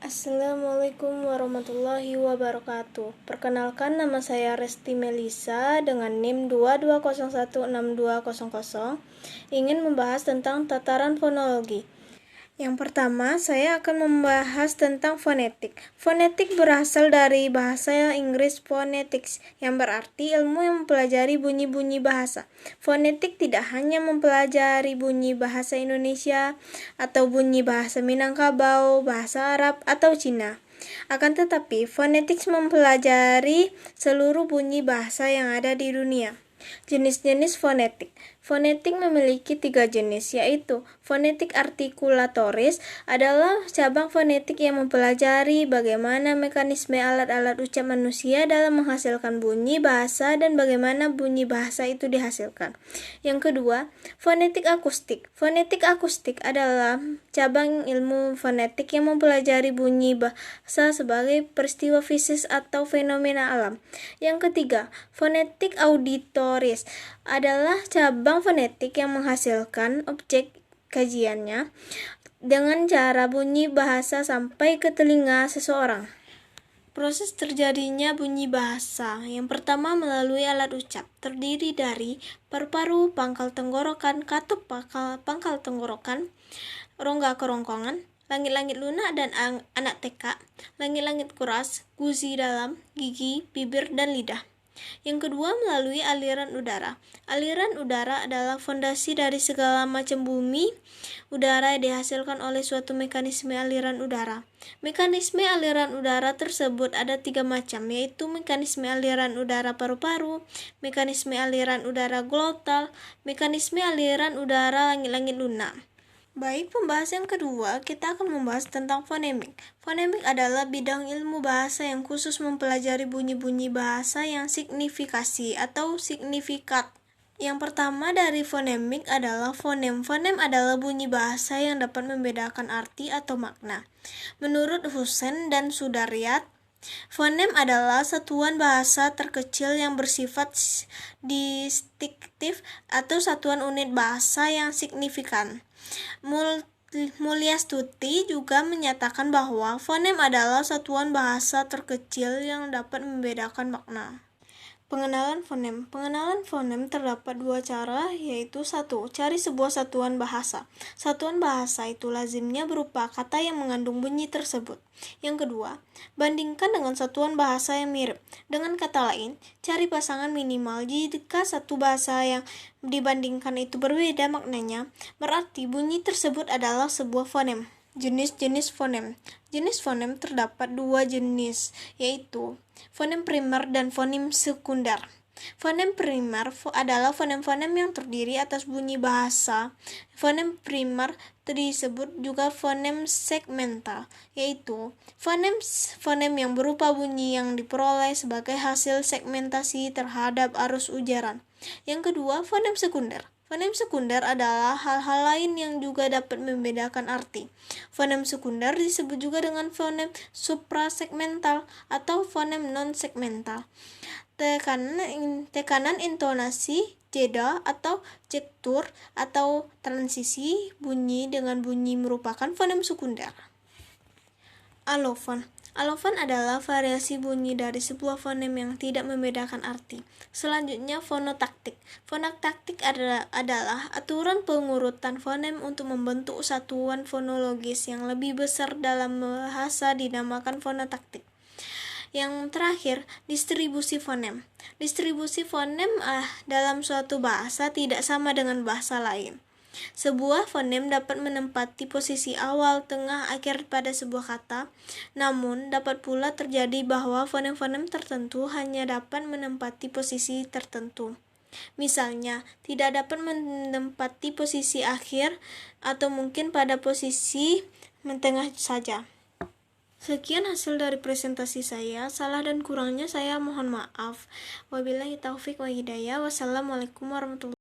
Assalamualaikum warahmatullahi wabarakatuh. Perkenalkan, nama saya Resti Melisa dengan NIM 220162000. Ingin membahas tentang tataran fonologi. Yang pertama, saya akan membahas tentang fonetik. Fonetik berasal dari bahasa Inggris phonetics, yang berarti ilmu yang mempelajari bunyi-bunyi bahasa. Fonetik tidak hanya mempelajari bunyi bahasa Indonesia atau bunyi bahasa Minangkabau, bahasa Arab, atau Cina. Akan tetapi, fonetik mempelajari seluruh bunyi bahasa yang ada di dunia. Jenis-jenis fonetik. Fonetik memiliki 3 jenis, yaitu fonetik artikulatoris adalah cabang fonetik yang mempelajari bagaimana mekanisme alat-alat ucap manusia dalam menghasilkan bunyi bahasa dan bagaimana bunyi bahasa itu dihasilkan. Yang kedua, fonetik akustik. Fonetik akustik adalah cabang ilmu fonetik yang mempelajari bunyi bahasa sebagai peristiwa fisik atau fenomena alam. Yang ketiga, fonetik auditoris adalah cabang fonetik yang menghasilkan objek kajiannya dengan cara bunyi bahasa sampai ke telinga seseorang. Proses terjadinya bunyi bahasa yang pertama melalui alat ucap, terdiri dari paru-paru, pangkal tenggorokan, katup pangkal tenggorokan, rongga kerongkongan, langit-langit lunak dan anak TK, langit-langit kuras, gusi dalam, gigi, bibir, dan lidah. Yang kedua melalui aliran udara. Aliran udara adalah fondasi dari segala macam bumi udara yang dihasilkan oleh suatu mekanisme aliran udara. Mekanisme aliran udara tersebut ada 3 macam, yaitu mekanisme aliran udara paru-paru, mekanisme aliran udara glottal, mekanisme aliran udara langit-langit lunak. Baik, pembahasan kedua, kita akan membahas tentang fonemik. Fonemik adalah bidang ilmu bahasa yang khusus mempelajari bunyi-bunyi bahasa yang signifikasi atau signifikat. Yang pertama dari fonemik adalah fonem. Fonem adalah bunyi bahasa yang dapat membedakan arti atau makna. Menurut Husain dan Sudaryat, fonem adalah satuan bahasa terkecil yang bersifat distinktif atau satuan unit bahasa yang signifikan. Mulyastuti juga menyatakan bahwa fonem adalah satuan bahasa terkecil yang dapat membedakan makna. Pengenalan fonem. Pengenalan fonem terdapat 2 cara, yaitu 1. Cari sebuah satuan bahasa. Satuan bahasa itu lazimnya berupa kata yang mengandung bunyi tersebut. Yang kedua, bandingkan dengan satuan bahasa yang mirip. Dengan kata lain, cari pasangan minimal. Jika satu bahasa yang dibandingkan itu berbeda maknanya, berarti bunyi tersebut adalah sebuah fonem. Jenis-jenis fonem. Jenis fonem terdapat 2 jenis, yaitu fonem primer dan fonem sekunder. Fonem primer adalah fonem-fonem yang terdiri atas bunyi bahasa. Fonem primer disebut juga fonem segmental, yaitu fonem yang berupa bunyi yang diperoleh sebagai hasil segmentasi terhadap arus ujaran. Yang kedua, fonem sekunder. Fonem sekunder adalah hal-hal lain yang juga dapat membedakan arti. Fonem sekunder disebut juga dengan fonem suprasegmental atau fonem non-segmental. Tekanan intonasi, jeda atau cektur atau transisi bunyi dengan bunyi merupakan fonem sekunder. Alofon. Alofon adalah variasi bunyi dari sebuah fonem yang tidak membedakan arti. Selanjutnya, fonotaktik. Fonotaktik adalah aturan pengurutan fonem untuk membentuk satuan fonologis yang lebih besar dalam bahasa dinamakan fonotaktik. Yang terakhir, distribusi fonem. Distribusi fonem dalam suatu bahasa tidak sama dengan bahasa lain. Sebuah fonem dapat menempati posisi awal, tengah, akhir pada sebuah kata. Namun, dapat pula terjadi bahwa fonem-fonem tertentu hanya dapat menempati posisi tertentu. Misalnya, tidak dapat menempati posisi akhir atau mungkin pada posisi tengah saja. Sekian hasil dari presentasi saya. Salah dan kurangnya saya mohon maaf. Wabillahi taufik wa hidayah. Wassalamualaikum warahmatullahi wabarakatuh.